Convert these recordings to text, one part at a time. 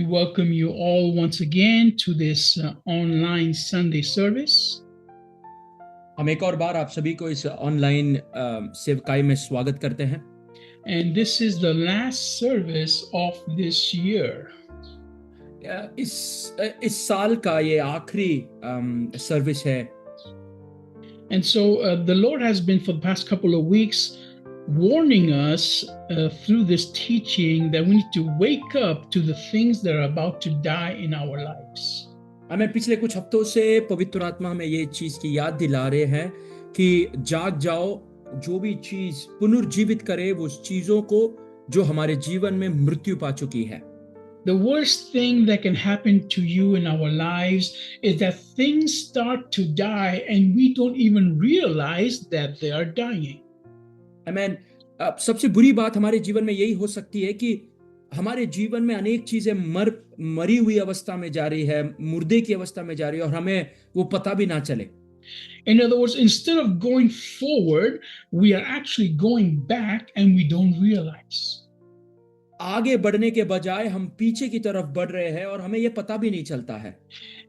We welcome you all once again to this online Sunday service. हम एक और बार आप सभी को इस ऑनलाइन सेवकाई में स्वागत करते हैं। And this is the last service of this year. इस साल का ये आखिरी सर्विस है। And so the Lord has been for the past couple of weeks warning us through this teaching that we need to wake up to the things that are about to die in our lives. हमें पिछले कुछ हफ्तों से पवित्र आत्मा हमें ये चीज की याद दिला रहे हैं कि जाग जाओ, जो भी चीज पुनर्जीवित करे वो चीजों को जो हमारे जीवन में मृत्यु पा चुकी है। The worst thing that can happen to you in our lives is that things start to die and we don't even realize that they are dying. Amen. सबसे बुरी बात हमारे जीवन में यही हो सकती है कि हमारे जीवन में अनेक चीजें मरी हुई अवस्था में जा रही है, मुर्दे की अवस्था में जा रही है और हमें वो पता भी ना चले। In other words, instead of going forward, we are actually going back and we don't realize. आगे बढ़ने के बजाय हम पीछे की तरफ बढ़ रहे हैं और हमें ये पता भी नहीं चलता है।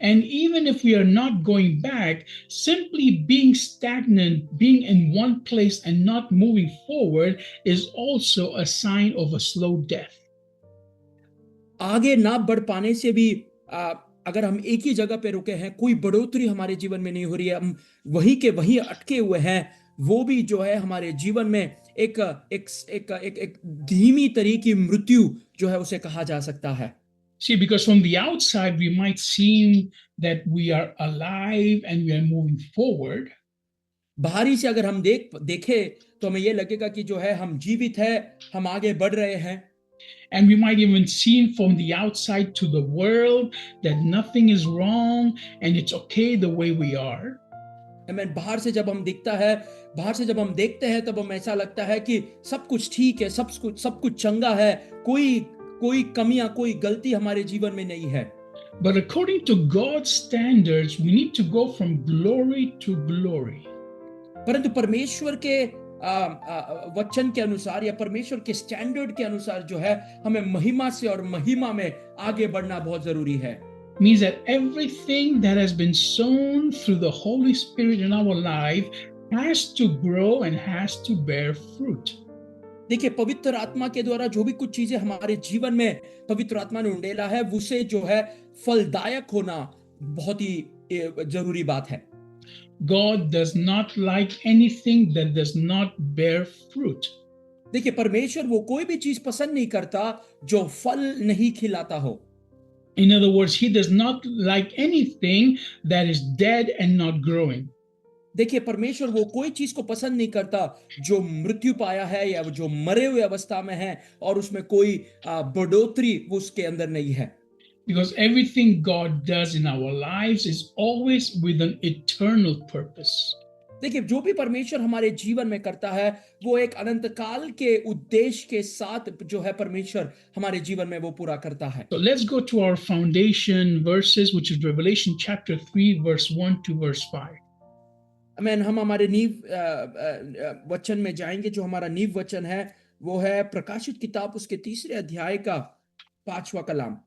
And even if we are not going back, simply being stagnant, being in one place and not moving forward is also a sign of a slow death. आगे ना बढ़ पाने से भी अगर हम एक ही जगह पे रुके हैं, कोई बढ़ोतरी हमारे जीवन में नहीं हो रही है, हम वहीं के वहीं अटके हुए हैं, वो भी जो है हमारे जीवन में एक धीमी तरह की मृत्यु जो है उसे कहा जा सकता है। See, because from the outside we might seem that we are alive and we are moving forward. बाहरी से अगर हम देखें तो हमें ये लगेगा कि जो है हम जीवित है, हम आगे बढ़ रहे हैं। And we might even see from the outside to the world that nothing is wrong and it's okay the way we are. Amen. बाहर से जब हम देखते हैं तब हम ऐसा लगता है कि सब कुछ ठीक है, सब कुछ चंगा है, कोई कमियां, कोई गलती हमारे जीवन में नहीं है। But according to God's standards, we need to go from glory to glory. परंतु परमेश्वर के वचन के अनुसार या परमेश्वर के स्टैंडर्ड के अनुसार जो है हमें महिमा से और महिमा में आगे बढ़ना बहुत जरूरी है। Means that everything that has been sown through the Holy Spirit in our life has to grow and has to bear fruit. देखिए, पवित्र आत्मा के द्वारा जो भी कुछ चीजें हमारे जीवन में पवित्र आत्मा ने उंडेला है, उसे जो है फलदायक होना बहुत ही जरूरी बात है। God does not like anything that does not bear fruit. देखिए, परमेश्वर वो कोई भी चीज पसंद नहीं करता जो फल नहीं खिलाता हो। In other words, he does not like anything that is dead and not growing. देखिए, परमेश्वर वो कोई चीज को पसंद नहीं करता जो मृत्यु पाया है या जो मरे हुए अवस्था में है और उसमें कोई बढ़ोतरी उसके अंदर नहीं है। Because everything God does in our lives is always with an eternal purpose. देखिए, जो भी परमेश्वर हमारे जीवन में करता है वो एक अनंत काल के उद्देश्य के साथ जो है परमेश्वर हमारे जीवन में वो पूरा करता है। So let's go to our foundation verses, which is Revelation chapter 3 verse 1 to verse 5. आमीन। हम हमारे नींव वचन में जाएंगे। जो हमारा नींव वचन है वो है प्रकाशित किताब उसके 3 अध्याय का 5वां कलाम।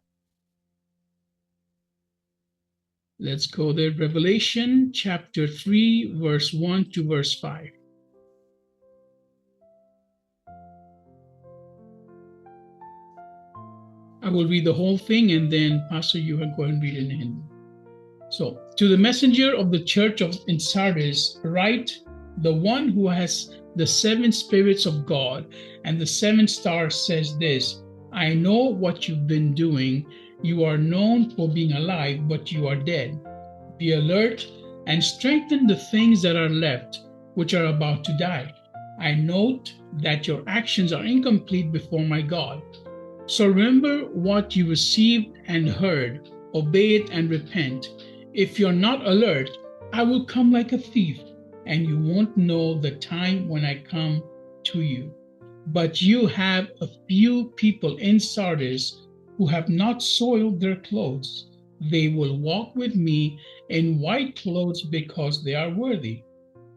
Let's go there. Revelation chapter 3 verse 1 to verse 5. I will read the whole thing and then Pastor, you can go and read it in. So, to the messenger of the church in Sardis, write, the one who has the 7 spirits of God and the 7 stars says this, I know what you've been doing. You are known for being alive, but you are dead. Be alert and strengthen the things that are left, which are about to die. I note that your actions are incomplete before my God. So remember what you received and heard, obey it and repent. If you're not alert, I will come like a thief, and you won't know the time when I come to you. But you have a few people in Sardis who have not soiled their clothes. They will walk with me in white clothes because they are worthy.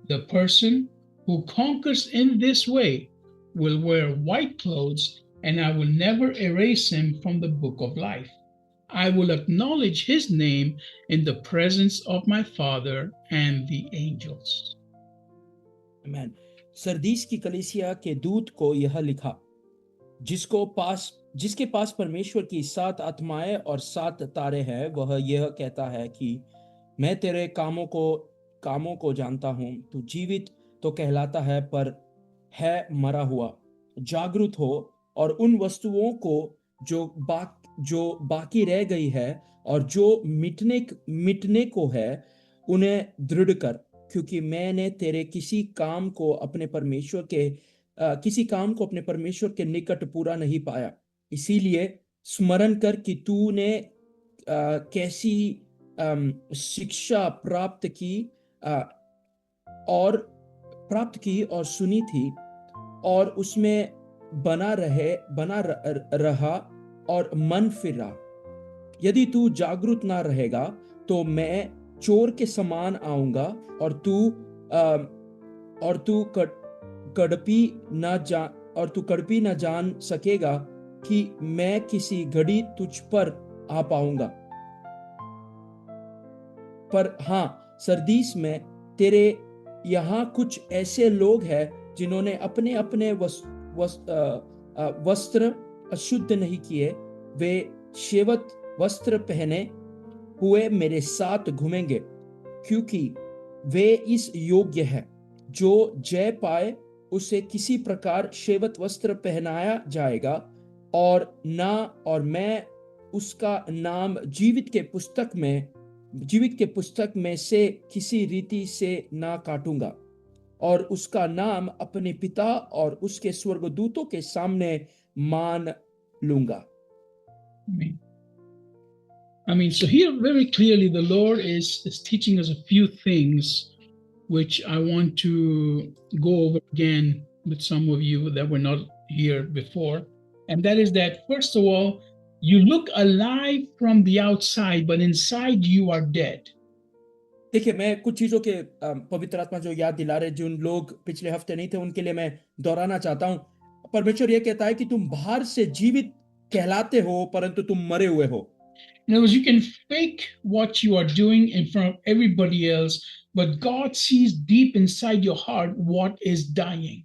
The person who conquers in this way will wear white clothes, and I will never erase him from the book of life. I will acknowledge his name in the presence of my Father and the angels. आमीन। Sardis की कलीसिया के दूत को यह लिखा, जिसके पास परमेश्वर की 7 आत्माएं और 7 तारे हैं, वह यह कहता है कि मैं तेरे कामों को जानता हूं। तू जीवित तो कहलाता है, पर है मरा हुआ। जागृत हो और उन वस्तुओं को जो बाकी रह गई है और जो मिटने को है, उन्हें दृढ़ कर, क्योंकि मैंने तेरे किसी काम को अपने परमेश्वर के निकट पूरा नहीं पाया। इसीलिए स्मरण कर कि तूने कैसी शिक्षा प्राप्त की और सुनी थी, और उसमें बना रहा और मन फिरा। यदि तू जागरूक ना रहेगा तो मैं चोर के समान आऊंगा, और तू कड़पी ना जान सकेगा कि मैं किसी घड़ी तुझ पर आ पाऊंगा। पर हाँ, सरदीस में तेरे यहाँ कुछ ऐसे लोग हैं जिन्होंने अपने अपने वस्त्र अशुद्ध नहीं किए। वे शेवत वस्त्र पहने हुए मेरे साथ घूमेंगे, क्योंकि वे इस योग्य है। जो जय पाए उसे किसी प्रकार शेवत वस्त्र पहनाया जाएगा, और मैं उसका नाम जीवित के पुस्तक में से किसी रीति से ना काटूंगा, और उसका नाम अपने पिता और उसके स्वर्गदूतों के सामने मान लूंगा। So here very clearly the Lord is teaching us a few things which I want to go over again with some of you that were not here before. And that is that, first of all, you look alive from the outside, but inside you are dead. देखिए, मैं कुछ चीजों के पवित्र आत्मा जो याद दिला रहे, जिन लोग पिछले हफ्ते नहीं थे, उनके लिए मैं दोहराना चाहता हूं। परमेश्वर यह कहता है कि तुम बाहर से जीवित कहलाते हो, परंतु तुम मरे हुए हो। In other words, you can fake what you are doing in front of everybody else, but God sees deep inside your heart what is dying.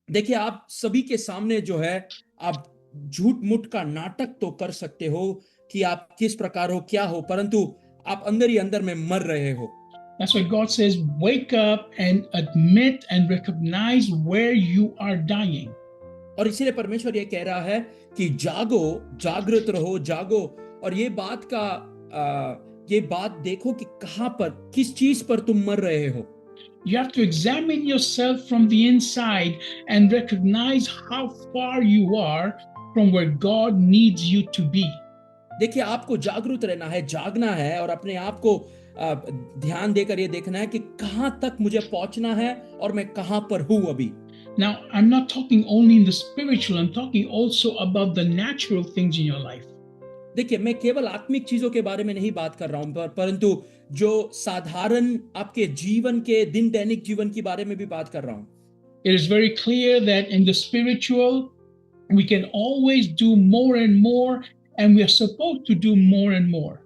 देखिए, आप सभी के सामने जो है, आप झूठ मूठ का नाटक तो कर सकते हो कि आप किस प्रकार हो, क्या हो, परंतु आप अंदर ही अंदर में मर रहे हो। That's why God says, wake up and admit and recognize where you are dying. और इसीलिए परमेश्वर ये कह रहा है कि जागो, जागृत रहो, जागो, और ये बात देखो कि कहां पर, किस चीज पर तुम मर रहे हो। You have to examine yourself from the inside and recognize how far you are from where God needs you to be. देखिए, आपको जागरूक रहना है, जागना है, और अपने आप को ध्यान देकर ये देखना है कि कहां तक मुझे पहुंचना है और मैं कहां पर हूं अभी। Now, I'm not talking only in the spiritual, I'm talking also about the natural things in your life. देखिए, मैं केवल आत्मिक चीजों के बारे में नहीं बात कर रहा हूं, परंतु जो साधारण आपके जीवन के दिन दैनिक जीवन के बारे में भी बात कर रहा हूं। It is very clear that in the spiritual, we can always do more and more, and we are supposed to do more and more.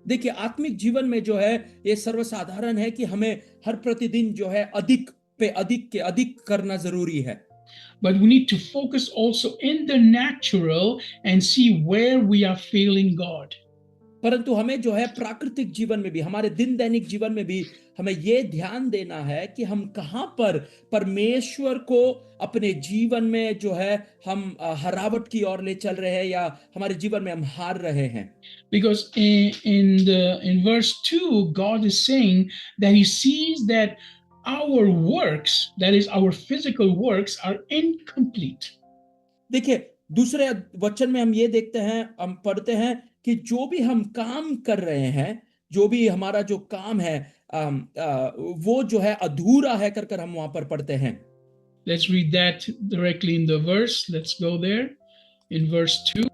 देखिए, आत्मिक जीवन में जो है, ये सर्वसाधारण है कि हमें हर प्रतिदिन जो है अधिक के अधिक करना जरूरी है। But we need to focus also in the natural and see where we are failing God. परंतु हमें जो है प्राकृतिक जीवन में भी, हमारे दिन दैनिक जीवन में भी हमें ये ध्यान देना है कि हम कहां पर परमेश्वर को अपने जीवन में जो है हम हरावट की ओर ले चल रहे हैं, या हमारे जीवन में हम हार रहे हैं। Because in verse 2, God is saying that he sees that our works, that is our physical works, are incomplete. देखिए, दूसरे वचन में हम ये देखते हैं, हम पढ़ते हैं कि जो भी हम काम कर रहे हैं, जो भी हमारा जो काम है, वो जो है अधूरा है कर हम वहां पर पढ़ते हैं। Let's read that directly in the verse. Let's go there. In verse 2,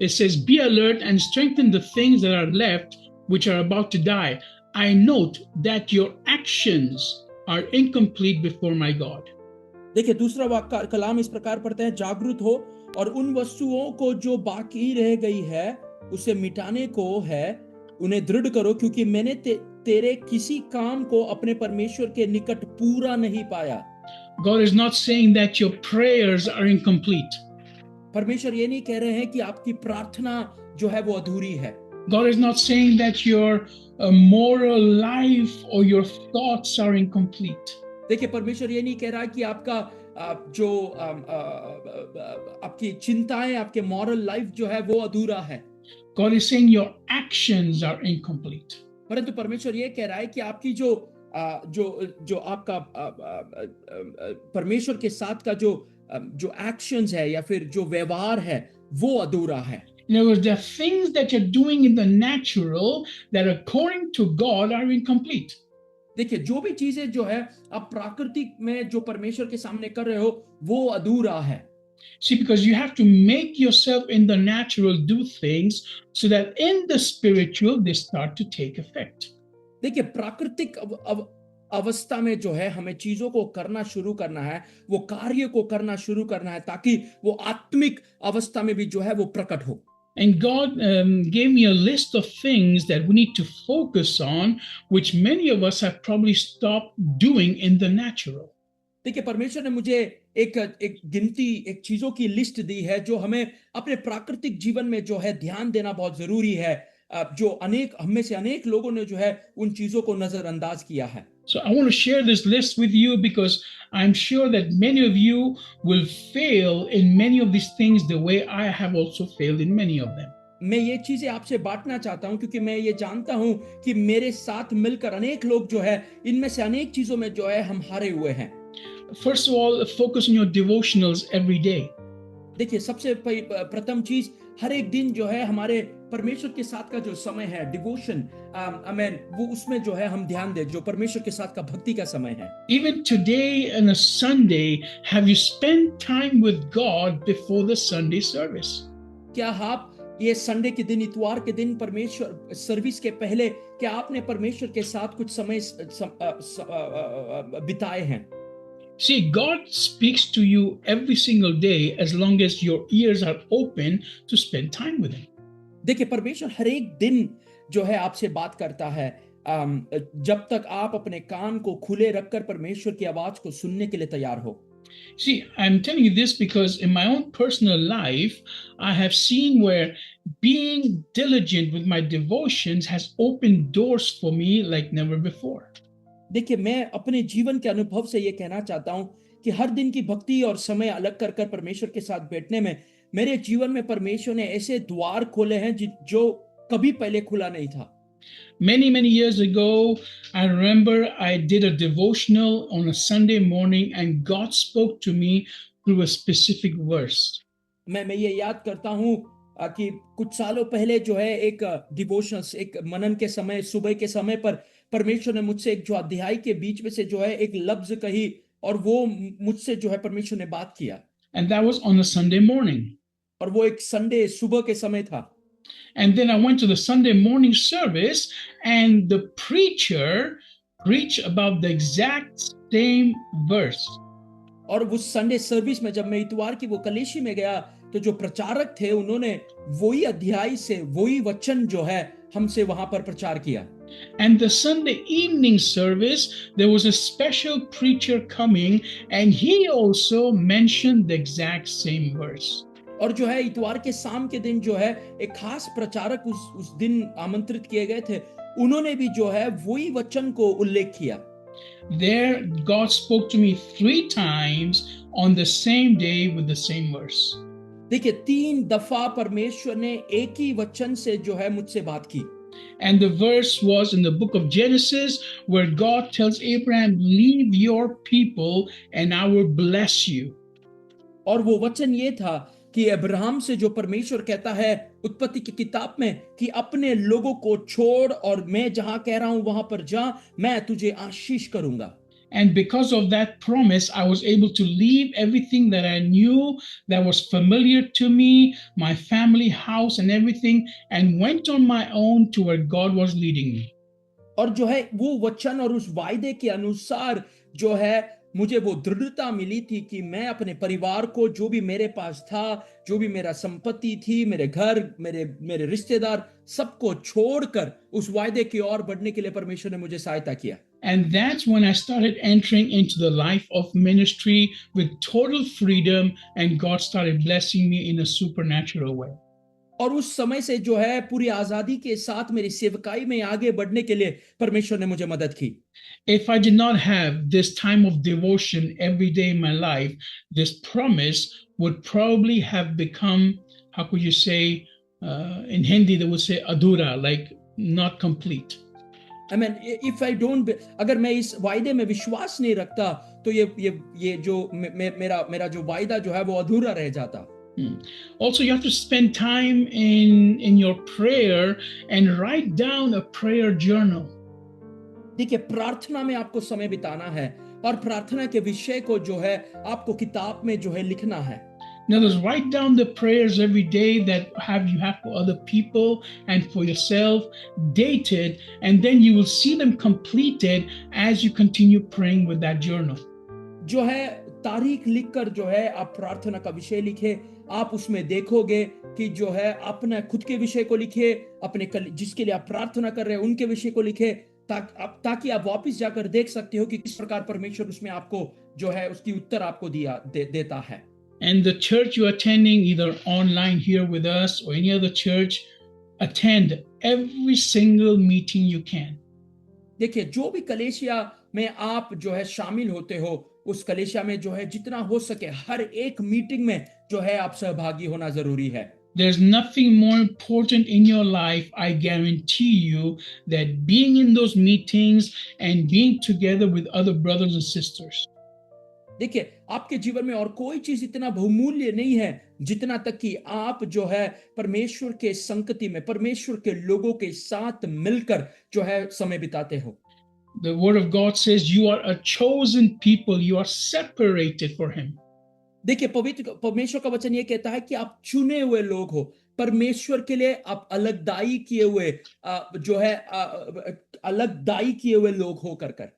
it says, be alert and strengthen the things that are left, which are about to die. I note that your actions are incomplete before my God. देखिए, दूसरा कलाम इस प्रकार पढ़ते हैं, जागरूक हो और उन वस्तुओं को जो बाकी रह गई है उसे मिटाने को है, उन्हें दृढ़ करो, क्योंकि मैंने तेरे किसी काम को अपने परमेश्वर के निकट पूरा नहीं पाया। God is not saying that your prayers are incomplete. परमेश्वर ये नहीं कह रहे हैं कि आपकी प्रार्थना जो है वो अधूरी है। God is not saying that your moral life or your thoughts are incomplete. देखिए, परमेश्वर ये नहीं कह रहा कि आपका जो आपकी चिंताएं, आपके मॉरल लाइफ जो है वो अधूरा है। God is saying your actions are incomplete. परंतु परमेश्वर ये कह रहा है कि आपकी जो आपका परमेश्वर के साथ का जो एक्शंस है या फिर जो व्यवहार है वो अधूरा है। In other words, there are things that you're doing in the natural that according to God are incomplete. देखिए, जो भी चीजें जो है आप प्राकृतिक में जो परमेश्वर के सामने कर रहे हो वो अधूरा है। See, because you have to make yourself in the natural do things so that in the spiritual they start to take effect. देखिए, प्राकृतिक अवस्था में जो है हमें चीजों को करना शुरू करना है, वो कार्य को करना शुरू करना है, ताकि वो आत्मिक अवस्था में भी जो है वो प्रकट हो। And God gave me a list of things that we need to focus on, which many of us have probably stopped doing in the natural. देखिए, परमेश्वर ने मुझे एक गिनती, एक चीजों की लिस्ट दी है जो हमें अपने प्राकृतिक जीवन में जो है ध्यान देना बहुत जरूरी है, जो हम में से अनेक लोगों ने जो है उन चीजों को नजरअंदाज किया है। So I want to share this list with you because I'm sure that many of you will fail in many of these things the way I have also failed in many of them. मैं ये चीजें आपसे बांटना चाहता हूं क्योंकि मैं ये जानता हूं कि मेरे साथ मिलकर अनेक लोग जो है इनमें से अनेक चीजों में जो है हम हारे हुए हैं। First of all, focus on your devotionals every day. देखिए, सबसे प्रथम चीज, हर एक दिन जो है हमारे परमेश्वर के साथ का जो समय है, डिवोशन, वो उसमें जो है हम ध्यान दें, जो परमेश्वर के साथ का भक्ति का समय है। Even today on a Sunday, have you spent time with God before the Sunday service? क्या आप ये संडे के दिन, इतवार के दिन परमेश्वर सर्विस के पहले क्या आपने परमेश्वर के साथ कुछ समय बिताए हैं? See, God speaks to you every single day as long as your ears are open to spend time with Him. देखिए, परमेश्वर हर एक दिन जो है आपसे बात करता है, जब तक आप अपने कान को खुले रखकर परमेश्वर की आवाज को सुनने के लिए तैयार हो। See, I'm telling you this because in my own personal life, I have seen where being diligent with my devotions has opened doors for me like never before. देखिए, मैं अपने जीवन के अनुभव से ये कहना चाहता हूं कि हर दिन की भक्ति और समय अलग कर कर परमेश्वर के साथ बैठने में मेरे जीवन में परमेश्वर ने ऐसे द्वार खोले हैं जो कभी पहले खुला नहीं था। Many years ago, I remember I did a devotional on a Sunday morning and God spoke to me through a specific verse. मैं ये याद करता हूं कि कुछ सालों पहले जो है एक डिवोशनल, एक मनन के समय, सुबह के समय पर परमेश्वर ने मुझसे एक जो अध्याय के बीच में से जो है एक लफ्ज कही और वो मुझसे जो है परमेश्वर ने बात किया। And that was on a Sunday morning. और वो एक संडे सुबह के समय था। And then I went to the Sunday morning service and the preacher preached about the exact same verse. और उस संडे सर्विस में जब मैं इतवार की वो कलीसिया में गया तो जो प्रचारक थे उन्होंने वही अध्याय से वही वचन जो है हमसे वहां पर प्रचार किया। And the Sunday evening service, there was a special preacher coming and he also mentioned the exact same verse. और जो है इतवार के शाम के दिन जो है एक खास प्रचारक उस दिन आमंत्रित किए गए थे, उन्होंने भी जो है वही वचन को उल्लेख किया। There God spoke to me 3 times on the same day with the same verse. देखिए, 3 दफा परमेश्वर ने एक ही वचन से जो है मुझसे बात की। And the verse was in the book of Genesis where God tells Abraham, leave your people and I will bless you. और वो वचन ये था कि अब्राहम से जो परमेश्वर कहता है उत्पत्ति की किताब में कि अपने लोगों को छोड़ और मैं जहां कह रहा हूं वहां पर जा, मैं तुझे आशीष करूंगा। And because of that promise, I was able to leave everything that I knew that was familiar to me, my family, house, and everything, and went on my own to where God was leading me. और जो है वो वचन और उस वायदे के अनुसार जो है मुझे वो दृढ़ता मिली थी कि मैं अपने परिवार को, जो भी मेरे पास था, जो भी मेरा संपत्ति थी, मेरे घर, मेरे मेरे रिश्तेदार, सबको छोड़कर उस वायदे की ओर बढ़ने के लिए परमेश्वर ने मुझे सहायता किया। And that's when I started entering into the life of ministry with total freedom, and God started blessing me in a supernatural way. और उस समय से जो है पूरी आजादी के साथ मेरी सेवकाई में आगे बढ़ने के लिए परमेश्वर ने मुझे मदद की। If I did not have this time of devotion every day in my life, this promise would probably have become, how could you say, in Hindi they would say adhura, like not complete. I mean if I don't, अगर मैं इस वायदे में विश्वास नहीं रखता तो ये जो मेरा मेरा जो वायदा जो है वो अधूरा रह जाता। Also, you have to spend time in your prayer and write down a prayer journal. देखिए, प्रार्थना में आपको समय बिताना है और प्रार्थना के विषय को जो है आपको किताब में जो है लिखना है। Now, just write down the prayers every day that you have for other people and for yourself, dated, and then you will see them completed as you continue praying with that journal. जो है तारीख लिखकर जो है आप प्रार्थना का विषय लिखे, आप उसमें देखोगे कि जो है अपने खुद के विषय को लिखे, अपने जिसके लिए आप प्रार्थना कर रहे हैं उनके विषय को लिखे, ताकि आप वापस जाकर देख सकते हो कि किस प्रकार परमेश्वर उसमें आपको जो है उसकी उत्तर आपको देता है। And the church you're attending, either online here with us or any other church, attend every single meeting you can. देखिए, जो भी कलीसिया में आप जो है शामिल होते हो, उस कलीसिया में जो है जितना हो सके हर एक मीटिंग में जो है आप सहभागी होना जरूरी है। There's nothing more important in your life, I guarantee you, that being in those meetings and being together with other brothers and sisters. देखिए, आपके जीवन में और कोई चीज इतना बहुमूल्य नहीं है जितना तक कि आप जो है परमेश्वर के संगति में, परमेश्वर के लोगों के साथ मिलकर जो है समय बिताते हो। The word of God says you are a chosen people, you are separated for him. देखिए, पवित्र परमेश्वर का वचन ये कहता है कि आप चुने हुए लोग हो, परमेश्वर के लिए आप अलगदाई किए हुए जो है अलगदाई किए हुए लोग हो कर।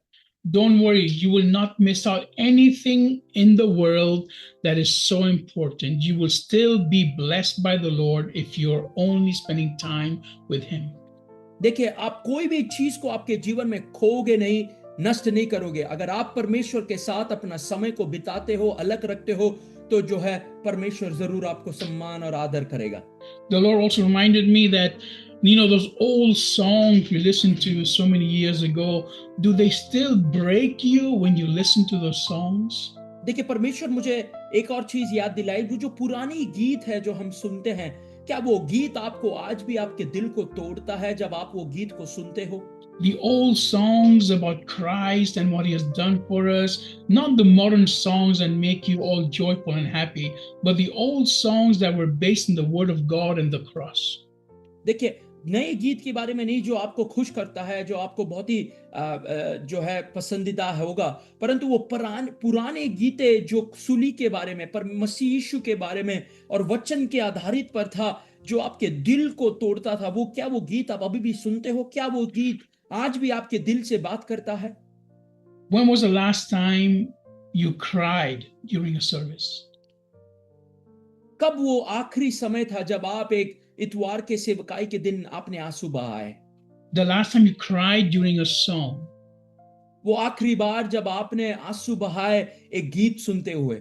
Don't worry, you will not miss out anything in the world that is so important. You will still be blessed by the Lord if you're only spending time with him. देखिए, आप कोई भी चीज को आपके जीवन में खोगे नहीं, नष्ट नहीं करोगे। अगर आप परमेश्वर के साथ अपना समय को बिताते हो, अलग रखते हो, तो जो है परमेश्वर जरूर आपको सम्मान और आदर करेगा। The Lord also reminded me that, those old songs you listened to so many years ago, do they still break you when you listen to those songs? देखिए, परमेश्वर मुझे एक और चीज याद दिलाई, वो जो पुरानी गीत है जो हम सुनते हैं, क्या वो गीत आपको आज भी आपके दिल को तोड़ता है जब आप वो गीत को सुनते हो? The old songs about Christ and what he has done for us, not the modern songs that make you all joyful and happy, but the old songs that were based in the word of God and the cross. देखिए, नए गीत के बारे में नहीं जो आपको खुश करता है, जो आपको बहुत ही जो है पसंदीदा होगा, परंतु वो पुराने गीते जो सूली के बारे में, पर मसीह यीशु के बारे में और वचन के आधारित पर था, जो आपके दिल को तोड़ता था, क्या वो गीत आप अभी भी सुनते हो? क्या वो गीत आज भी आपके दिल से बात करता है? When was the last time you cried during a service? कब वो आखिरी समय था जब आप एक इतवार के सेवकाई के दिन आपने आंसू बहाए? The last time you cried during a song? वो आखिरी बार जब आपने आंसू बहाए एक गीत सुनते हुए?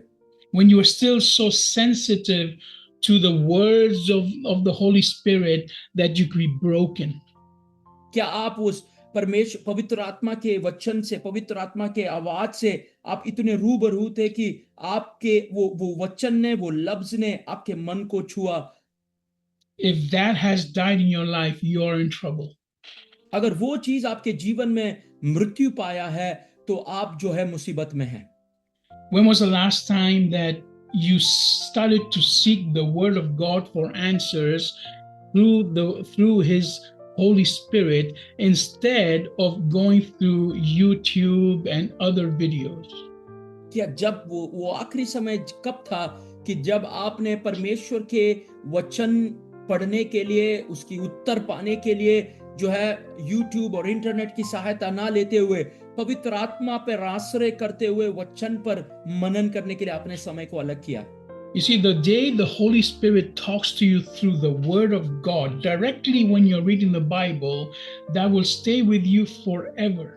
When you were still so sensitive to the words of the Holy Spirit that you could be broken? क्या आप उस परमेश्वर पवित्र आत्मा के वचन से, पवित्र आत्मा के आवाज से आप इतने रूबरू थे कि आपके वो वचन ने, वो लफ्ज ने आपके मन को छुआ? If that has died in your life, you are in trouble. अगर वो चीज आपके जीवन में मृत्यु पाया है तो आप जो है मुसीबत में हैं। When was the last time that you started to seek the word of God for answers through his Holy Spirit instead of going through YouTube and other videos? क्या जब वो आखिरी समय कब था कि जब आपने परमेश्वर के वचन पढ़ने के लिए, उसकी उत्तर पाने के लिए जो है YouTube और इंटरनेट की सहायता ना लेते हुए पवित्र आत्मा पर आश्रय करते हुए वचन पर मनन करने के लिए अपने समय को अलग किया। You see, the day the Holy Spirit talks to you through the Word of God directly when you're reading the Bible, that will stay with you forever.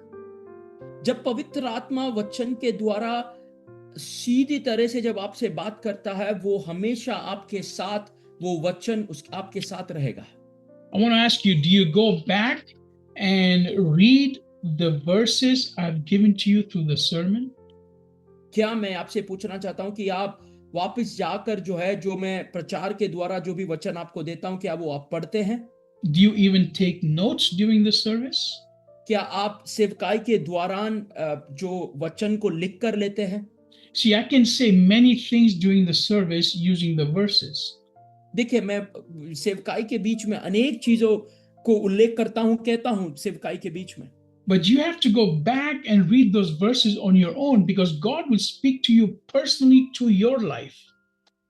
जब पवित्र आत्मा वचन के द्वारा सीधी तरह से जब आपसे बात करता है, वो हमेशा आपके साथ, वो वचन आपके साथ रहेगा। I want to ask you, do you go back and read the verses I've given to you through the sermon? क्या मैं आपसे पूछना चाहता हूं कि आप वापस जाकर जो है, जो मैं प्रचार के द्वारा जो भी वचन आपको देता हूं, क्या वो आप पढ़ते हैं? Do you even take notes during the service? क्या आप सेवकाई के दौरान जो वचन को लिख कर लेते हैं? See, I can say many things during the service using the verses. देखिए, मैं सेवकाई के बीच में अनेक चीजों को उल्लेख करता हूं, कहता हूं सेवकाई के बीच में। But you have to go back and read those verses on your own because God will speak to you personally to your life.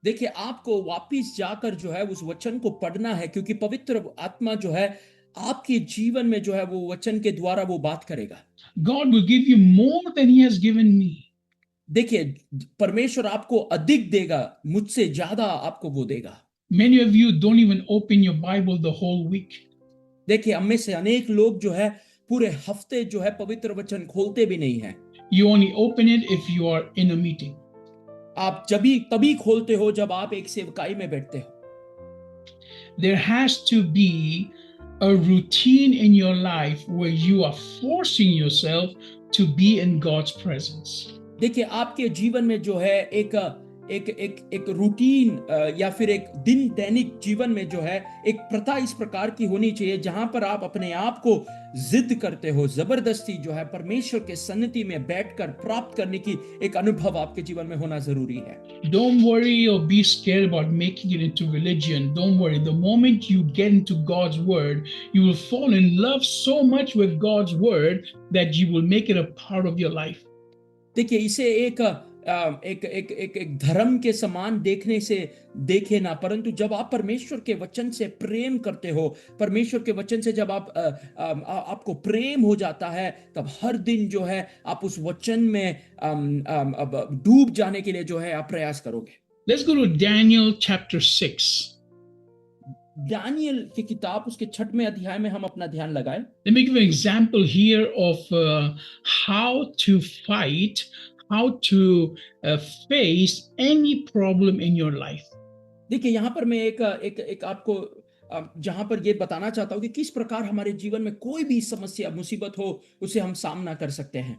देखिए, आपको वापिस जाकर जो है उस वचन को पढ़ना है, क्योंकि पवित्र आत्मा जो है आपके जीवन में जो है वो वचन के द्वारा वो बात करेगा। God will give you more than He has given me. देखिए, परमेश्वर आपको अधिक देगा, मुझसे ज्यादा आपको वो देगा। Many of you don't even open your Bible the whole week. देखिए, हम में से अनेक लोग जो है पूरे हफ्ते जो है पवित्र वचन खोलते भी नहीं है। You only open it if you are in a meeting. आप तभी खोलते हो जब आप एक सेवकाई में बैठते हो। There has to be a routine in your life where you are forcing yourself to be in God's presence. देखिए, आपके जीवन में जो है एक रूटीन या फिर एक दिन दैनिक जीवन में जो है एक प्रथा इस प्रकार की होनी चाहिए, जहां पर आप अपने आप को जिद करते हो, जबरदस्ती जो है परमेश्वर के सन्निधि में बैठकर प्राप्त करने की एक अनुभव आपके जीवन में होना जरूरी है। Don't worry or be scared about making it into religion. Don't worry. The moment you get into God's word, you will fall in love so much with God's word that you will make it a part of your life. देखिए, इसे एक धर्म के समान देखने से देखे ना, परंतु जब आप परमेश्वर के वचन से प्रेम करते हो, परमेश्वर के वचन से जब आपको प्रेम हो जाता है, तब हर दिन जो है आप उस वचन में डूब जाने के लिए जो है आप प्रयास करोगे। Let's go to Daniel chapter 6. Daniel की किताब उसके 6वें अध्याय में हम अपना ध्यान लगाएं। Let me give you an example here of how to fight, how to face any problem in your life. देखिए, यहाँ पर मैं एक आपको जहां पर ये बताना चाहता हूं कि किस प्रकार हमारे जीवन में कोई भी समस्या, मुसीबत हो, उसे हम सामना कर सकते हैं।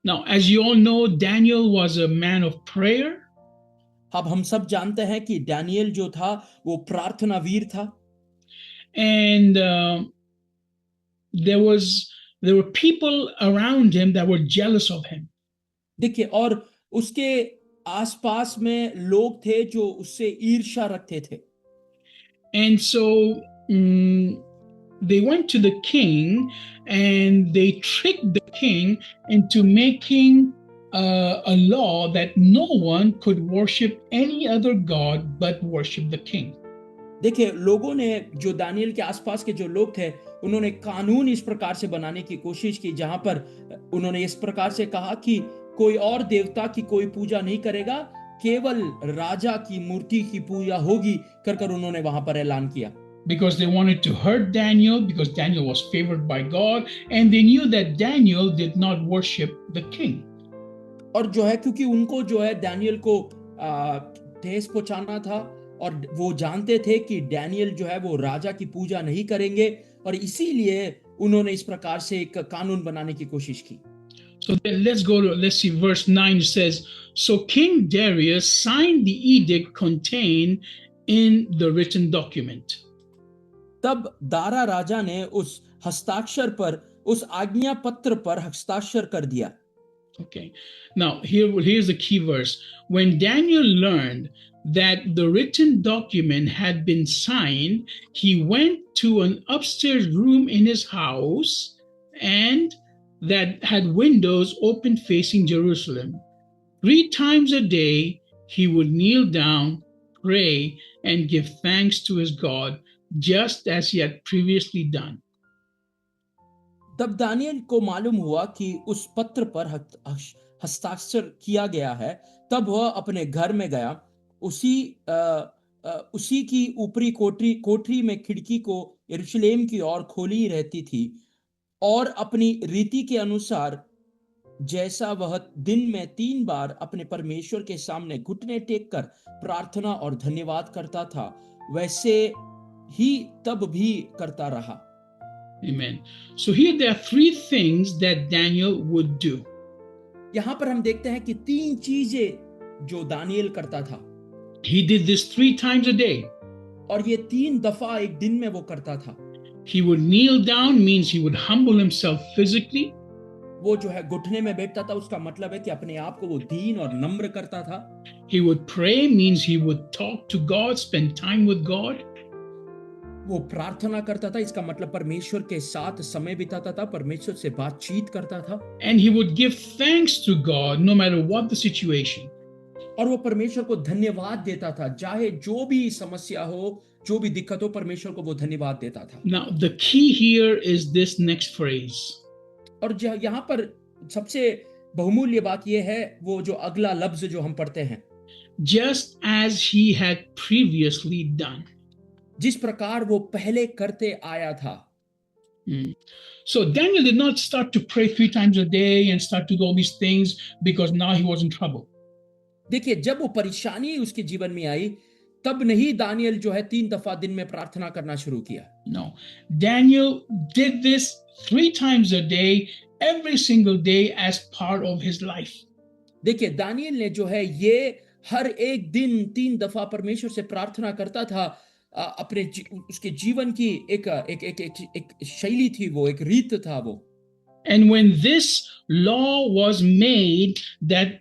Now, as you all know, Daniel was a man of prayer. अब हम सब जानते हैं कि दानियल जो था वो प्रार्थना वीर था। And there were people around him that were jealous of him. देखिए, और उसके आसपास में लोग थे जो उससे ईर्ष्या रखते थे। And so they went to the king and they tricked the king into making a law that no one could worship any other god but worship the king. देखिए, लोगों ने, जो दानियल के आसपास के जो लोग थे, उन्होंने कानून इस प्रकार से बनाने की कोशिश की, जहां पर उन्होंने इस प्रकार से कहा कि कोई और देवता की कोई पूजा नहीं करेगा, केवल राजा की मूर्ति की पूजा होगी, कर उन्होंने वहां पर ऐलान किया। Because they wanted to hurt Daniel, because Daniel was favored by God, and they knew that Daniel did not worship the king. और जो है, क्योंकि उनको जो है दानियल को ठेस पहुंचाना था, और वो जानते थे कि डैनियल जो है वो राजा की पूजा नहीं करेंगे, और इसीलिए उन्होंने इस प्रकार से एक कानून बनाने की कोशिश की। So then let's see verse 9. It says, so King Darius signed the edict contained in the written document. तब दारा राजा ने उस हस्ताक्षर पर, उस आज्ञा पत्र पर हस्ताक्षर कर दिया। Okay. Now here's the key verse. When Daniel learned that the written document had been signed, he went to an upstairs room in his house and that had windows open facing Jerusalem. 3 times a day, he would kneel down, pray, and give thanks to his God, just as he had previously done. तब Daniel को मालूम हुआ कि उस पत्र पर हस्ताक्षर किया गया है, तब वह अपने घर में गया। उसी की ऊपरी कोठरी में खिड़की को यरूशलेम की ओर खोली रहती थी, और अपनी रीति के अनुसार जैसा वह दिन में 3 बार अपने परमेश्वर के सामने घुटने टेक कर प्रार्थना और धन्यवाद करता था, वैसे ही तब भी करता रहा। Amen. So here there are 3 things that Daniel would do. यहां पर हम देखते हैं कि 3 चीजें जो दानियल करता था, He did this 3 times a day. और ये 3 दफा एक दिन में वो करता था। He would kneel down, means he would humble himself physically. वो जो है घुटने में बैठता था, उसका मतलब है कि अपने आप को वो दीन और नम्र करता था। He would pray, means he would talk to God, spend time with God. वो प्रार्थना करता था, इसका मतलब परमेश्वर के साथ समय बिताता था, परमेश्वर से बातचीत करता था। And he would give thanks to God no matter what the situation. और वो परमेश्वर को धन्यवाद देता था, चाहे जो भी समस्या हो, जो भी दिक्कत हो, परमेश्वर को वो धन्यवाद देता था। Now, the key here is this next phrase. और यहाँ पर सबसे बहुमूल्य बात यह है, वो जो अगला लफ्ज जो हम पढ़ते हैं, Just as he had previously done. जिस प्रकार वो पहले करते आया था। So Daniel did not start to pray 3 times a day and start to do all these things because now he was in trouble. देखिए, जब वो परेशानी उसके जीवन में आई, तब नहीं दानियल जो है 3 दफा दिन में प्रार्थना करना शुरू किया। No, Daniel did this 3 times a day, every single day as part of his life. देखिए, दानियल ने जो है ये हर एक दिन 3 दफा परमेश्वर से प्रार्थना करता था। अपने उसके जीवन की एक शैली थी, वो एक रीत था वो। And when this law was made that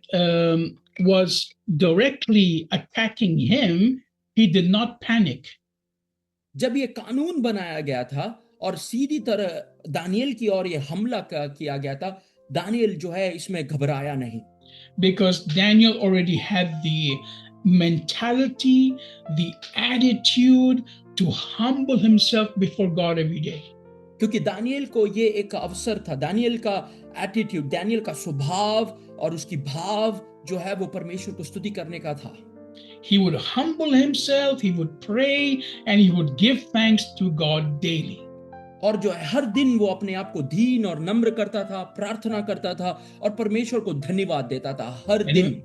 was directly attacking him, he did not panic. जब ये कानून बनाया गया था और सीधी तरह दानियल की ओर ये हमला किया गया था, दानियल जो है इसमें घबराया नहीं। Because Daniel already had the mentality, the attitude to humble himself before God every day. क्योंकि दानियल को ये एक अवसर था, दानियल का एटीट्यूड, दानियल का स्वभाव और उसकी भाव जो है वो परमेश्वर को स्तुति करने का था। He would humble himself, he would pray, and he would give thanks to God daily. और जो है हर दिन वो अपने आप को दीन और नम्र करता था, प्रार्थना करता था और परमेश्वर को धन्यवाद देता था हर दिन।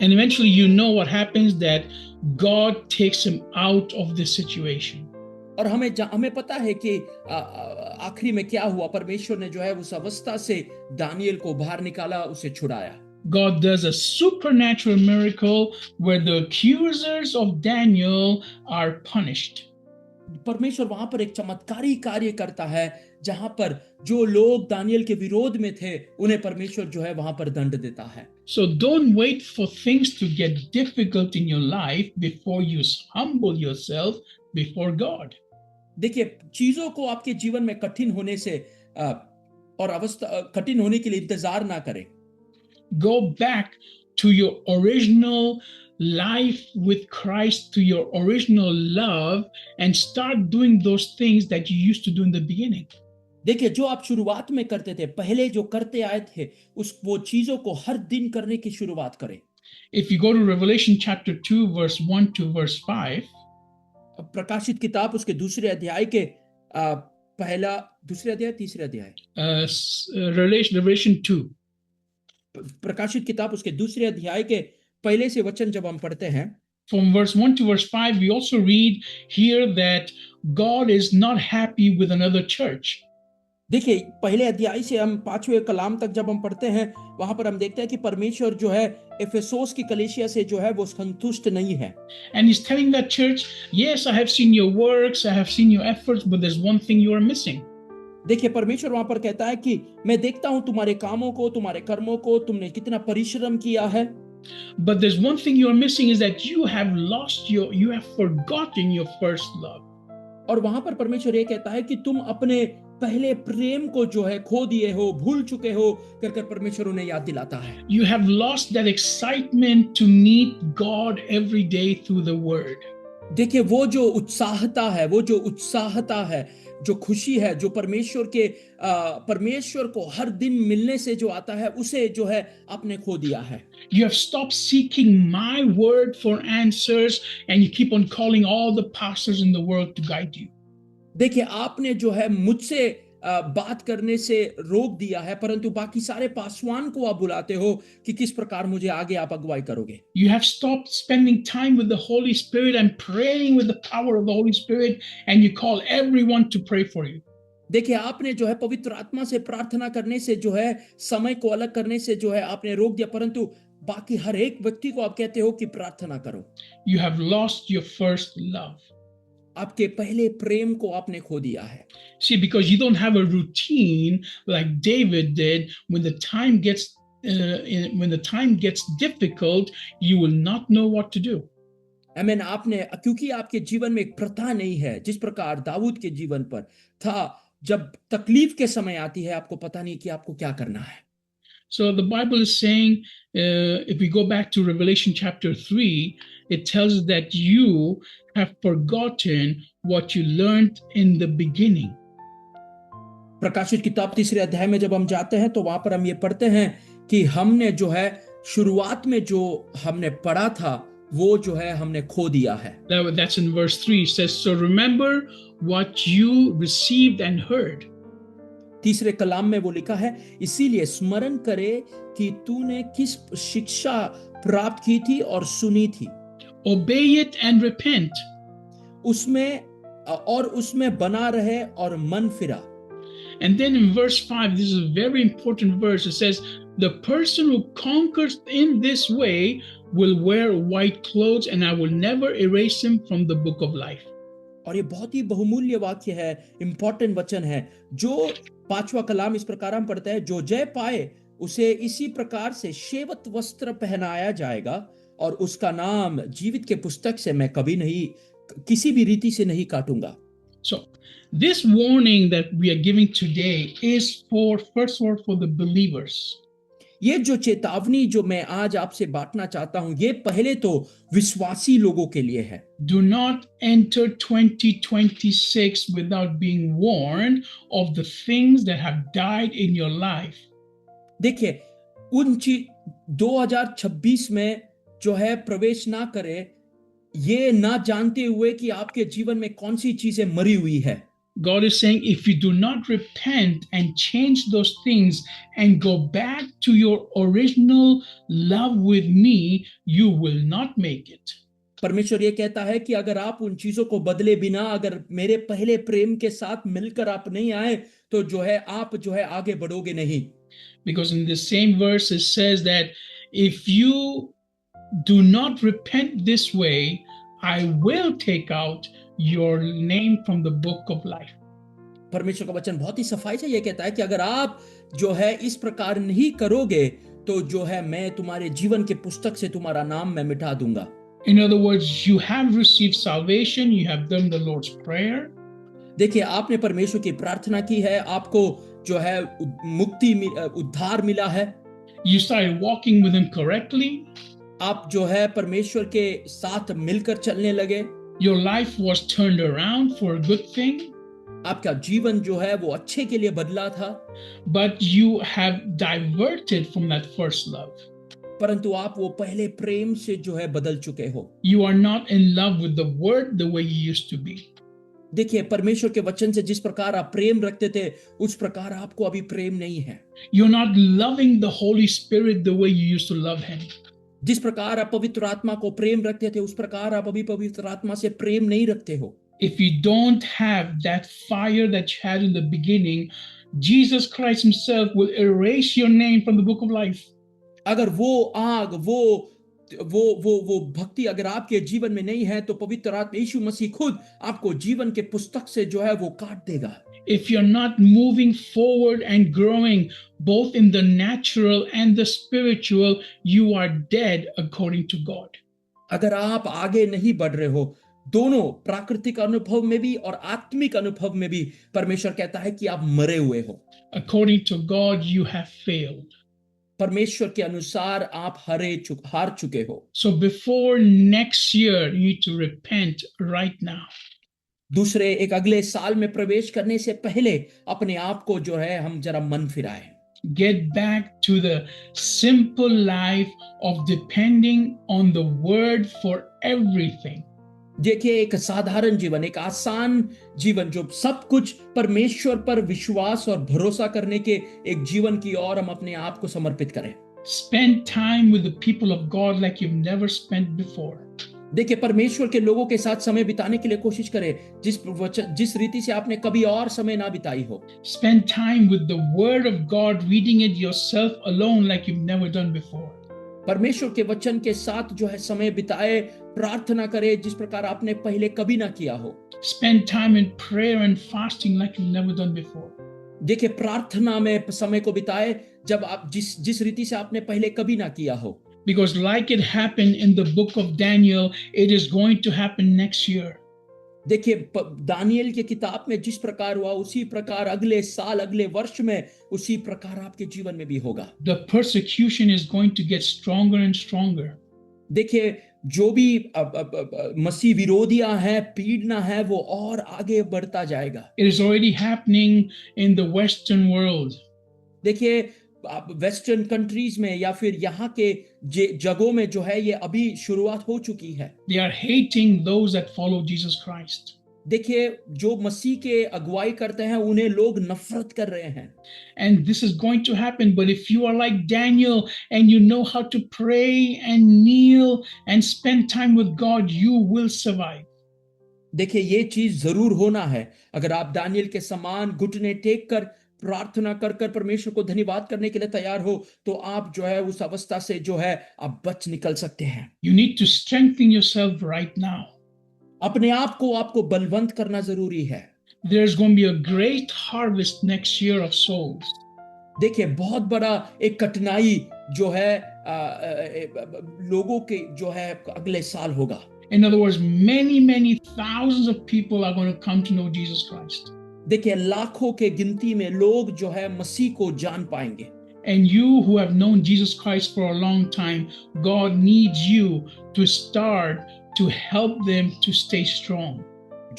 And eventually you know what happens, that God takes him out of this situation. और हमें पता है कि आखिरी में क्या हुआ, परमेश्वर ने जो है उस अवस्था से दानियल को बाहर निकाला, उसे छुड़ाया। God does a supernatural miracle where the accusers of Daniel are punished. परमेश्वर वहां पर एक चमत्कारी कार्य करता है, जहां पर जो लोग दानियल के विरोध में थे, उन्हें परमेश्वर जो है वहां पर दंड देता है। So don't wait for things to get difficult in your life before you humble yourself before God. देखिए, चीजों को आपके जीवन में कठिन होने से और अवस्था कठिन होने के लिए इंतजार ना करें। Go back to your original life with Christ, to your original love, and start doing those things that you used to do in the beginning. देखिए, जो आप शुरुआत में करते थे, पहले जो करते आए थे, वो चीजों को हर दिन करने की शुरुआत करें। If you go to Revelation chapter 2 verse 1 to verse 5, प्रकाशित किताब उसके दूसरे अध्याय के तीसरे अध्याय Revelation 2, प्रकाशित किताब उसके दूसरे अध्याय के पहले से वचन जब हम पढ़ते हैं, from verse 1 to verse 5, we also read here that God is not happy with another church. देखिए, पहले अध्याय से हम 5वें कलाम तक जब हम पढ़ते हैं, वहां पर हम देखते हैं कि परमेश्वर जो है एफेसोस की कलीसिया से जो है वो संतुष्ट नहीं है। And he's telling that church, yes, I have seen your works, I have seen your efforts, but there's one thing you are missing. देखिए, परमेश्वर वहां पर कहता है कि मैं देखता हूं तुम्हारे कामों को, तुम्हारे कर्मों को, तुमने कितना परिश्रम किया है, but there's one thing you are missing, is that you have forgotten your first love. और वहां पर परमेश्वर ये कहता है कि तुम अपने पहले प्रेम को जो है खो दिए हो, भूल चुके हो, कर परमेश्वर उन्हें याद दिलाता है। You have lost that excitement to meet God every day through the word. देखिए वो जो उत्साहता है, जो खुशी है, जो परमेश्वर को हर दिन मिलने से जो आता है, उसे जो है आपने खो दिया है। You have stopped seeking my word for answers, and you keep on calling all the pastors in the world to guide you. देखिए आपने जो है मुझसे बात करने से रोक दिया है, परंतु बाकी सारे पासवान को आप बुलाते हो कि किस प्रकार मुझे आगे आप अगुवाई करोगे। You have stopped spending time with the Holy Spirit and praying with the power of the Holy Spirit, and you call everyone to pray for you. देखिए आपने जो है पवित्र आत्मा से प्रार्थना करने से जो है, समय को अलग करने से जो है आपने रोक दिया, परंतु बाकी हर एक व्यक्ति को आप कहते हो कि प्रार्थना करो। You have lost your first love. आपके पहले प्रेम को आपने खो दिया है। See, because you don't have a routine like David did. When the time gets difficult, you will not know what to do. आमीन। क्योंकि आपके जीवन में एक प्रथा नहीं है, जिस प्रकार दाऊद के जीवन पर था, जब तकलीफ के समय आती है आपको पता नहीं कि आपको क्या करना है। So the Bible is saying, if we go back to Revelation chapter 3, it tells us that you have forgotten what you learned in the beginning. प्रकाशित किताब 3 अध्याय में जब हम जाते हैं तो वहां पर हम ये पढ़ते हैं कि हमने जो है शुरुआत में जो हमने पढ़ा था वो जो है हमने खो दिया है। That's in verse 3. It says, so remember what you received and heard. तीसरे कलाम में वो लिखा है, इसीलिए स्मरण करे कि तूने किस शिक्षा प्राप्त की थी और सुनी थी। Obey it and repent. उसमें बना रहे और मन फिरा। And then in verse 5, this is a very important verse. It says, the person who conquers in this way will wear white clothes, and I will never erase him from the book of life. और ये बहुत ही बहुमूल्य वाक्य है, important वचन है। जो 5वां कलाम इस प्रकार हम पढ़ते हैं, जो जय पाए उसे इसी प्रकार से श्वेत वस्त्र पहनाया जाएगा और उसका नाम जीवित के पुस्तक से मैं कभी नहीं, किसी भी रीति से नहीं काटूंगा। So this warning that we are giving today is first of all for the believers. ये जो चेतावनी जो मैं आज आपसे बांटना चाहता हूं, ये पहले तो विश्वासी लोगों के लिए है। Do not enter 2026 without being warned of the things that have died in your life. देखिए 2026 में जो है प्रवेश ना करे, ये ना जानते हुए कि आपके जीवन में कौन सी चीजें मरी हुई है। God is saying, if you do not repent and change those things and go back to your original love with me, you will not make it. परमेश्वर ये कहता है कि अगर आप उन चीजों को बदले बिना, अगर मेरे पहले प्रेम के साथ मिलकर आप नहीं आए, तो जो है आप जो है आगे बढ़ोगे नहीं। Because in the same verse it says that if you do not repent this way, I will take out your name from the book of life. परमेश्वर का वचन बहुत ही सफाई से ये कहता है कि अगर आप जो है इस प्रकार नहीं करोगे तो जो है मैं तुम्हारे जीवन के पुस्तक से तुम्हारा नाम मैं मिटा दूंगा। In other words, you have received salvation, you have done the Lord's prayer. देखिए आपने परमेश्वर की प्रार्थना की है, आपको जो है उद्धार मिला है। You started walking with him correctly. आप जो है परमेश्वर के साथ मिलकर चलने लगे। Your life was turned around for a good thing. आपका जीवन जो है वो अच्छे के लिए बदला था। But you have diverted from that first love. परंतु आप वो पहले प्रेम से जो है बदल चुके हो। You are not in love with the word the way you used to be. देखिए परमेश्वर के वचन से जिस प्रकार आप प्रेम रखते थे, उस प्रकार आपको अभी प्रेम नहीं है। You're not loving the Holy Spirit the way you used to love him. जिस प्रकार आप पवित्र आत्मा को प्रेम रखते थे, उस प्रकार आप अभी पवित्र आत्मा से प्रेम नहीं रखते हो। If you don't have that fire that you had in the beginning, Jesus Christ himself will erase your name from the book of life. अगर वो आग, वो भक्ति अगर आपके जीवन में नहीं है, तो पवित्र आत्मा यीशु मसीह खुद आपको जीवन के पुस्तक से जो है वो काट देगा। If you're not moving forward and growing both in the natural and the spiritual, you are dead according to God. अगर आप आगे नहीं बढ़ रहे हो, दोनों प्राकृतिक अनुभव में भी और आत्मिक अनुभव में भी, परमेश्वर कहता है कि आप मरे हुए हो। According to God, you have failed. परमेश्वर के अनुसार आप हार चुके हो। So before next year, you need to repent right now. दूसरे एक अगले साल में प्रवेश करने से पहले अपने आप को जो है हम जरा मन फिराए। Get back to the simple life of depending on the word for everything. देखिए, एक साधारण जीवन, एक आसान जीवन, जो सब कुछ परमेश्वर पर विश्वास और भरोसा करने के एक जीवन की ओर हम अपने आप को समर्पित करें। Spend time with the people of God like you've never spent before. देखिए, परमेश्वर के लोगों के साथ समय बिताने के लिए कोशिश करें जिस रीति से आपने कभी और समय ना बिताई हो। Spend time with the word of God, reading it yourself alone like you've never done before. परमेश्वर के वचन के साथ जो है समय बिताए, प्रार्थना करें जिस प्रकार आपने पहले कभी ना किया हो। Spend time in prayer and fasting like you've never done before. देखिए, प्रार्थना में समय को बिताए जब आप जिस रीति से आपने पहले कभी ना किया हो। Because like it happened in the book of Daniel, it is going to happen next year. देखिए, दानियल की किताब में जिस प्रकार हुआ उसी प्रकार अगले साल, अगले वर्ष में उसी प्रकार आपके जीवन में भी होगा। The persecution is going to get stronger and stronger. देखिए, जो भी मसीह विरोधियां हैं, पीड़ना है, वो और आगे बढ़ता जाएगा। It is already happening in the Western world. देखिए, वेस्टर्न कंट्रीज में या फिर यहाँ के जगहों में जो है ये अभी शुरुआत हो चुकी है। They are hating those that follow Jesus Christ. देखिए, जो मसीह के अगुवाई करते हैं उन्हें लोग नफरत कर रहे हैं। And this is going to happen, but if you are like Daniel and you know how to pray and kneel and spend time with God, you will survive. देखिए, ये चीज जरूर होना है। अगर आप दानियल के समान घुटने टेक कर प्रार्थना कर परमेश्वर को धन्यवाद करने के लिए तैयार हो, तो आप जो है उस अवस्था से जो है आप बच निकल सकते हैं। You need to strengthen yourself right now. अपने आप को आपको बलवंत करना जरूरी है। There's going to be a great harvest next year of souls. देखिए, बहुत बड़ा एक कठिनाई जो है लोगों के जो है अगले साल होगा। In other words, many thousands of people are going to come to know Jesus Christ. देखिए, लाखों के गिनती में लोग जो है मसीह को जान पाएंगे। And you who have known Jesus Christ for a long time, God needs you to start to help them to stay strong.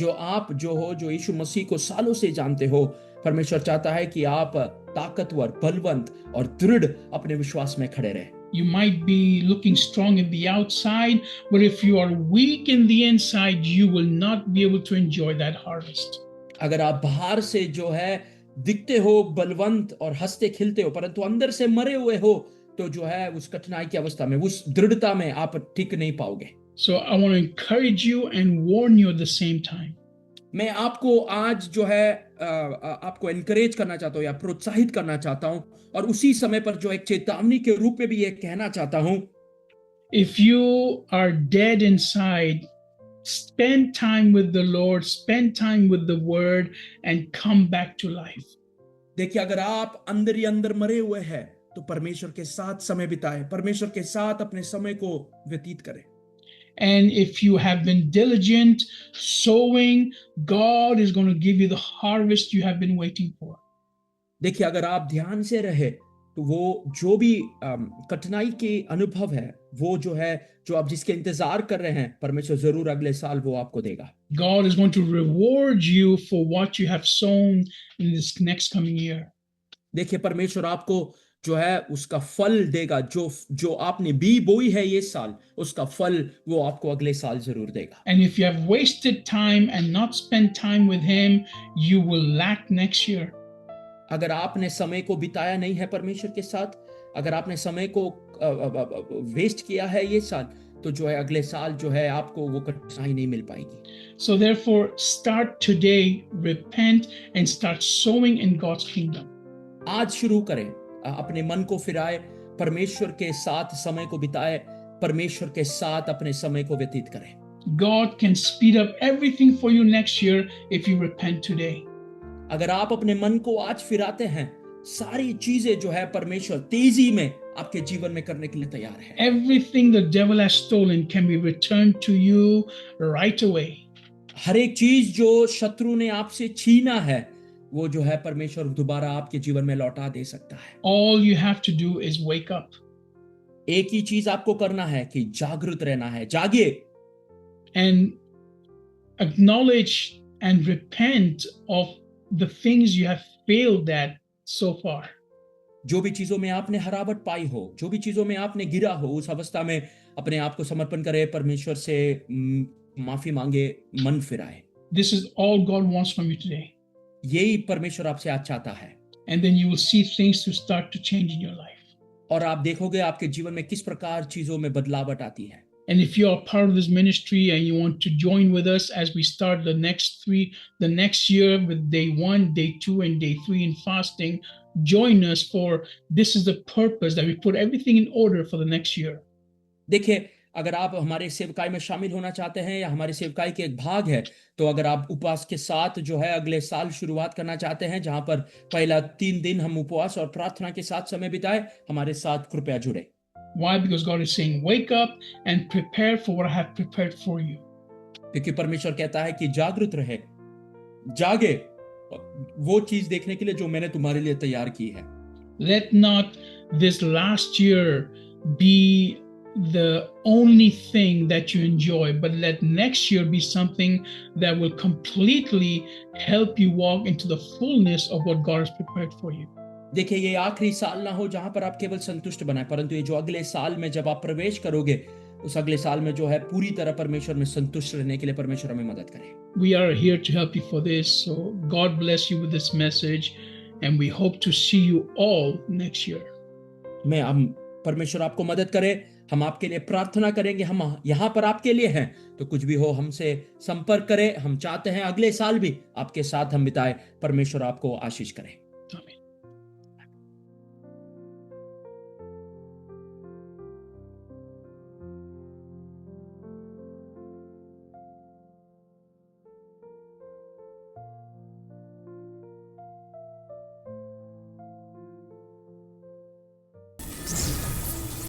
जो यीशु मसीह को सालों से जानते हो, परमेश्वर चाहता है कि आप ताकतवर, बलवंत और दृढ़ अपने विश्वास में खड़े रहे। You might be looking strong in the outside, but if you are weak in the inside, you will not be able to enjoy that harvest. अगर आप बाहर से जो है दिखते हो बलवंत और हंसते खिलते हो, परंतु अंदर से मरे हुए हो, तो जो है उस कठिनाई की अवस्था में, उस दृढ़ता में आप टिक नहीं पाओगे। So I want to encourage you and warn you at the same time. मैं आपको आज जो है आपको एनकरेज करना चाहता हूँ या प्रोत्साहित करना चाहता हूँ, और उसी समय पर जो एक चेतावनी के रूप में भी ये कहना चाहता हूँ। If you are dead inside, spend time with the Lord, spend time with the word and come back to life. देखिए, अगर आप अंदर ही अंदर मरे हुए हैं तो परमेश्वर के साथ समय बिताएं, परमेश्वर के साथ अपने समय को व्यतीत करें। And if you have been diligent sowing, God is going to give you the harvest you have been waiting for. देखिए, अगर आप ध्यान से रहे तो वो जो भी कठिनाई के अनुभव है, वो जो है जो आप जिसके इंतजार कर रहे हैं, परमेश्वर जरूर अगले साल वो आपको देगा। God is going to reward you for what you have sown in this next coming year. देखिए, परमेश्वर आपको जो है उसका फल देगा, जो आपने बी बोई है ये साल, उसका फल वो आपको अगले साल जरूर देगा। And if you have wasted time and not spent time with him, you will lack next year. अगर आपने समय को बिताया नहीं है परमेश्वर के साथ, अगर आपने समय को वेस्ट किया है ये साल, तो जो है अगले साल जो है आपको वो कठिनाई नहीं मिल पाएगी। So therefore, start today, repent and start sowing in God's kingdom. आज शुरू करें, अपने मन को फिराए, परमेश्वर के साथ समय को बिताए, परमेश्वर के साथ अपने समय को व्यतीत करें। God can speed up everything for you next year if you repent today. अगर आप अपने मन को आज फिराते हैं, सारी चीजें जो है परमेश्वर तेजी में आपके जीवन में करने के लिए तैयार है। Everything the devil has stolen can be returned to you right away. हर एक चीज जो शत्रु ने आपसे छीना है, वो जो है परमेश्वर दोबारा आपके जीवन में लौटा दे सकता है। All you have to do is wake up एक ही चीज आपको करना है कि जागृत रहना है, जागिए and acknowledge and repent of the things you have failed at so far. जो भी चीजों में आपने हरावट पाई हो, जो भी चीजों में आपने गिरा हो, उस अवस्था में अपने आप को समर्पण करें, परमेश्वर से माफी मांगे, मन फिराए। This is all God wants from you today. यही परमेश्वर आपसे आज चाहता है। And then you will see things to start to change in your life. और आप देखोगे आपके जीवन में किस प्रकार चीजों में बदलावट आती है। And if you are part of this ministry and you want to join with us as we start the next year with day 1, day 2, and day 3 in fasting, join us, for this is the purpose that we put everything in order for the next year. देखिए, अगर आप हमारे सेवकाई में शामिल होना चाहते हैं या हमारे सेवकाई के एक भाग है, तो अगर आप उपवास के साथ जो है अगले साल शुरुआत करना चाहते हैं, जहां पर पहला 3 दिन हम उपवास और प्रार्थना के साथ समय बिताए, हमारे साथ कृपया जुड़े। Why? Because God is saying, wake up and prepare for what I have prepared for you. क्योंकि परमेश्वर कहता है कि जागृत रहे, जागे वो चीज देखने के लिए जो मैंने तुम्हारे लिए तैयार की है। Let not this last year be the only thing that you enjoy, but let next year be something that will completely help you walk into the fullness of what God has prepared for you. देखिए, ये आखिरी साल ना हो जहां पर आप केवल संतुष्ट बनाए, परंतु ये जो अगले साल में जब आप प्रवेश करोगे, उस अगले साल में जो है पूरी तरह परमेश्वर में संतुष्ट रहने के लिए परमेश्वर हमें मदद करे। We are here to help you for this. So God bless you with this message, and we hope to see you all next year. हम परमेश्वर आपको मदद करे, हम आपके लिए प्रार्थना करेंगे, हम यहाँ पर आपके लिए हैं, तो कुछ भी हो हमसे संपर्क करें। हम चाहते हैं अगले साल भी आपके साथ हम बिताए। परमेश्वर आपको आशीष करे।